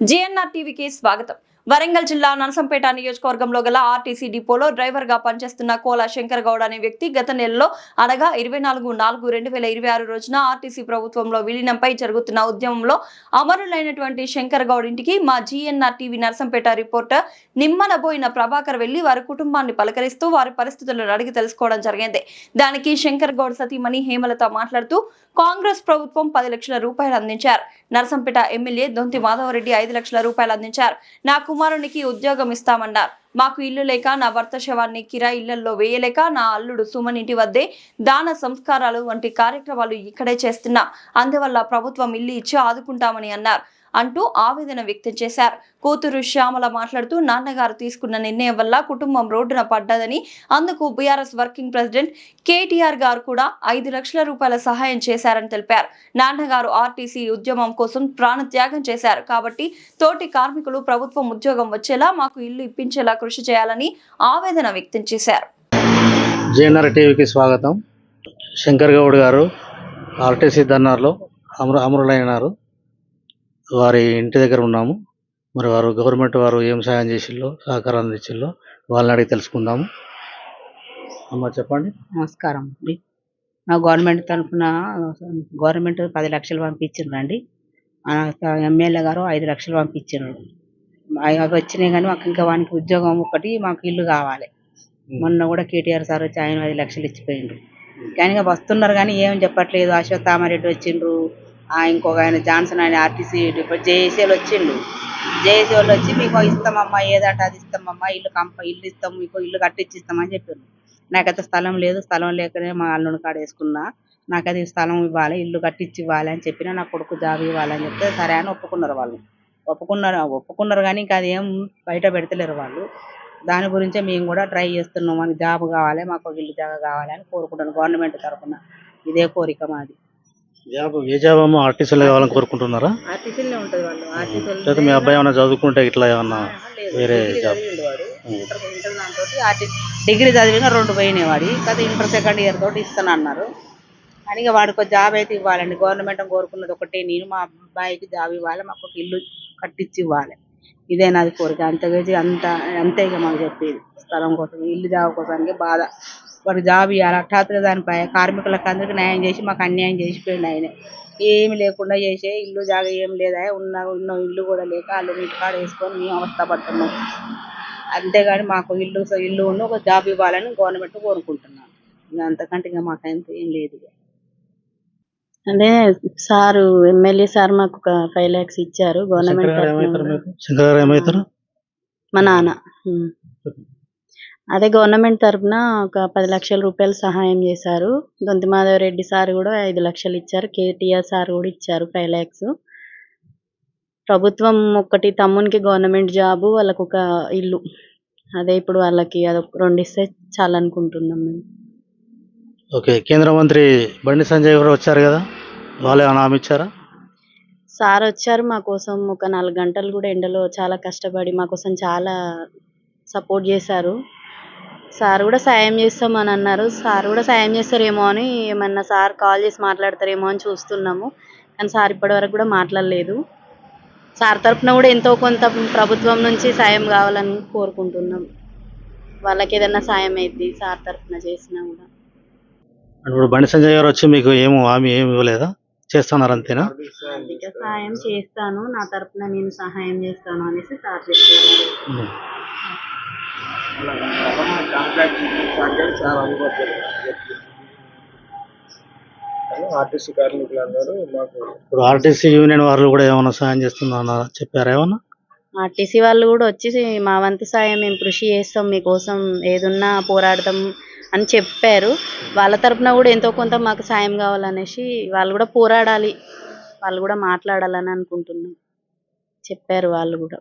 GNR టీవీకి స్వాగతం. వరంగల్ జిల్లా నరసంపేట నియోజకవర్గంలో గల ఆర్టీసీ డిపోలో డ్రైవర్ గా పనిచేస్తున్న కోల శంకర్ గౌడ్ అనే వ్యక్తి గత నెలలో అనగా 24/4/2026 రోజున ఆర్టీసీ ప్రభుత్వంలో విలీనంపై జరుగుతున్న ఉద్యమంలో అమరులైనటువంటి శంకర్ గౌడ్ ఇంటికి మా GNR TV Narasampet reporter Nimmanaboina Prabhakar వెళ్లి వారి కుటుంబాన్ని పలకరిస్తూ వారి పరిస్థితులను అడిగి తెలుసుకోవడం జరిగింది. దానికి శంకర్ గౌడ్ సతీమణి హేమలత మాట్లాడుతూ కాంగ్రెస్ ప్రభుత్వం 10 లక్షల రూపాయలు అందించారు. నరసంపేట ఎమ్మెల్యే దొంతి మాధవరెడ్డి 5 లక్షల రూపాయలు అందించారు. నా కుమారునికి ఉద్యోగం ఇస్తామన్నారు. మాకు ఇల్లు లేక నా భర్త శవాన్ని కిరాయి ఇళ్లలో వేయలేక నా అల్లుడు సుమన్ ఇంటి వద్దే దాన సంస్కారాలు వంటి కార్యక్రమాలు ఇక్కడే చేస్తున్నా. అందువల్ల ప్రభుత్వం ఇల్లు ఇచ్చి ఆదుకుంటామని అన్నారు అంటూ ఆవేదన వ్యక్తం చేశారు. కూతురు శ్యామల మాట్లాడుతూ నాన్నగారు తీసుకున్న నిర్ణయం వల్ల కుటుంబం రోడ్డున పడ్డదని, అందుకు బీఆర్ఎస్ వర్కింగ్ ప్రెసిడెంట్ కేటీఆర్ గారు కూడా 5 లక్షల రూపాయల సహాయం చేశారని తెలిపారు. నాన్నగారు ఆర్టీసీ ఉద్యమం కోసం ప్రాణ త్యాగం చేశారు కాబట్టి తోటి కార్మికులు ప్రభుత్వం ఉద్యోగం వచ్చేలా మాకు ఇల్లు ఇప్పించేలా కృషి చేయాలని ఆవేదన వ్యక్తం చేశారు. జీఎన్ఆర్ టీవీకి స్వాగతం. శంకర్ గౌడ్ గారు ఆర్టీసీ ధర్నాలో అమరులైనారు. వారి ఇంటి దగ్గర ఉన్నాము. మరి వారు గవర్నమెంట్ వారు ఏం సాయం చేసిల్లో, సహకారం అందించిల్లో వాళ్ళని అడిగి తెలుసుకుందాము. అమ్మ చెప్పండి. నమస్కారం అండి. మా గవర్నమెంట్ తరఫున గవర్నమెంట్ 10 లక్షలు పంపించిండ్రండి. ఎమ్మెల్యే గారు 5 లక్షలు పంపించిండ్రు. అవి వచ్చినాయి కానీ మాకు ఇంకా వానికి ఉద్యోగం ఒకటి, మాకు ఇల్లు కావాలి. మొన్న కూడా కేటీఆర్ సార్ వచ్చి ఆయన 5 లక్షలు ఇచ్చిపోయిండ్రు. కానీ ఇక వస్తున్నారు కానీ ఏం చెప్పట్లేదు. అశ్వత్థామారెడ్డి వచ్చిండ్రు, ఇంకొక ఆయన జాన్సన్ ఆయన ఆర్టీసీ జేఏసీ వాళ్ళు వచ్చిండు. జేఏసీ వాళ్ళు వచ్చి మీకు ఇస్తామమ్మా, ఏదంటే అది ఇస్తామమ్మా, ఇల్లు ఇస్తాం, మీకు ఇల్లు కట్టించి ఇస్తామని చెప్పారు. నాకైతే స్థలం లేదు, స్థలం లేకనే మా అల్లుని కాడ వేసుకున్నా. నాకైతే స్థలం ఇవ్వాలి, ఇల్లు కట్టించి ఇవ్వాలి అని చెప్పినా, నా కొడుకు జాబ్ ఇవ్వాలని చెప్తే సరే అని ఒప్పుకున్నారు. వాళ్ళు ఒప్పుకున్నారు కానీ ఇంకా అది ఏం బయట పెడతలేరు వాళ్ళు. దాని గురించే మేము కూడా ట్రై చేస్తున్నాం. మనకి జాబ్ కావాలి, మాకు ఇల్లు జాబ్ కావాలి అని కోరుకుంటాను. గవర్నమెంట్ తరఫున ఇదే కోరిక మాది. ఏ జాబ్ అమ్మా? ఆర్టీసీలో కావాలని కోరుకుంటున్నారా? ఆర్టీసీలో ఉంటుంది వాళ్ళు. ఆర్టీసీ మీ అబ్బాయి ఏమన్నా చదువుకుంటే ఇట్లా ఏమన్నా వేరే జాబ్? డిగ్రీ చదివిన 2 పోయినాయి వాడి. కదా ఇంటర్ సెకండ్ ఇయర్ తోటి ఇస్తాను అన్నారు. కానీ ఇక వాడికి జాబ్ అయితే ఇవ్వాలండి. గవర్నమెంట్ కోరుకున్నది ఒకటే, నేను మా అబ్బాయికి జాబ్ ఇవ్వాలి, మాకు ఒక ఇల్లు కట్టించి ఇవ్వాలి. ఇదే నాది కోరిక. అంతే ఇక మాకు చెప్పేది. స్థలం కోసం, ఇల్లు జాబ్ కోసానికి బాధ. వాడికి జాబ్ ఇవ్వాలి. హఠాత్తుగా దానిపై కార్మికులకు అందరికీ న్యాయం చేసి మాకు అన్యాయం చేసిపోయింది ఆయన. ఏమి లేకుండా చేసే ఇల్లు జాగ ఏం లేదా, ఉన్న ఇల్లు కూడా లేక వాళ్ళు ఇంటి కాడ వేసుకొని మేము అవస్థ పడుతున్నాం. అంతేగాని మాకు ఇల్లు ఉన్న ఒక జాబ్ ఇవ్వాలని గవర్నమెంట్ కోరుకుంటున్నాను. ఇంకా అంతకంటే ఇంకా మాకంత ఏం లేదు. అంటే సారు ఎమ్మెల్యే సార్ మాకు ఒక 5 lakhs ఇచ్చారు గవర్నమెంట్. మా నాన్న అదే గవర్నమెంట్ తరఫున ఒక 10 లక్షల రూపాయలు సహాయం చేశారు. దొంతి మాధవరెడ్డి సార్ కూడా 5 లక్షలు ఇచ్చారు. కేటీఆర్ సార్ కూడా ఇచ్చారు 5 lakhs. ప్రభుత్వం ఒకటి తమ్మునికి గవర్నమెంట్ జాబు, వాళ్ళకు ఒక ఇల్లు, అదే ఇప్పుడు వాళ్ళకి అదొక 2 ఇస్తే చాలనుకుంటున్నాం మేము. ఓకే. కేంద్ర మంత్రి బండి సంజయ్ గారు వచ్చారు కదా, వాళ్ళు ఏమైనా హామీ ఇచ్చారా? సార్ వచ్చారు మా కోసం. ఒక 4 గంటలు కూడా ఎండలో చాలా కష్టపడి మా కోసం చాలా సపోర్ట్ చేశారు. సార్ కూడా సాయం చేస్తామని అన్నారు. సార్ కూడా సాయం చేస్తారేమో అని, ఏమన్నా సార్ కాల్ చేసి మాట్లాడతారేమో అని చూస్తున్నాము. కానీ సార్ ఇప్పటి వరకు కూడా మాట్లాడలేదు. సార్ తరఫున కూడా ఎంతో కొంత ప్రభుత్వం నుంచి సాయం కావాలని కోరుకుంటున్నాం. వాళ్ళకి ఏదన్నా సాయం అయింది సార్ తరఫున చేసినా కూడా. ఇప్పుడు బండి సంజయ్ గారు వచ్చి మీకు హామీ ఏమి ఇవ్వలేదా? చేస్తున్నారు అంతేనా? ఆర్థిక సాయం చేస్తాను, నా తరఫున నేను సహాయం చేస్తాను అనేసి సార్ చెప్పారు. ఆర్టీసీ కార్మికులందరూ ఇప్పుడు ఆర్టీసీ యూనియన్ వాళ్ళు కూడా ఏమైనా సాయం చేస్తున్నా చెప్పారా? ఏమన్నా ఆర్టీసీ వాళ్ళు కూడా వచ్చి మా వంతు సాయం మేము కృషి చేస్తాం, మీకోసం ఏదున్నా పోరాడతాం అని చెప్పారు. వాళ్ళ తరఫున కూడా ఎంతో కొంత మాకు సాయం కావాలనేసి వాళ్ళు కూడా పోరాడాలి, వాళ్ళు కూడా మాట్లాడాలని అనుకుంటున్నాం చెప్పారు వాళ్ళు కూడా.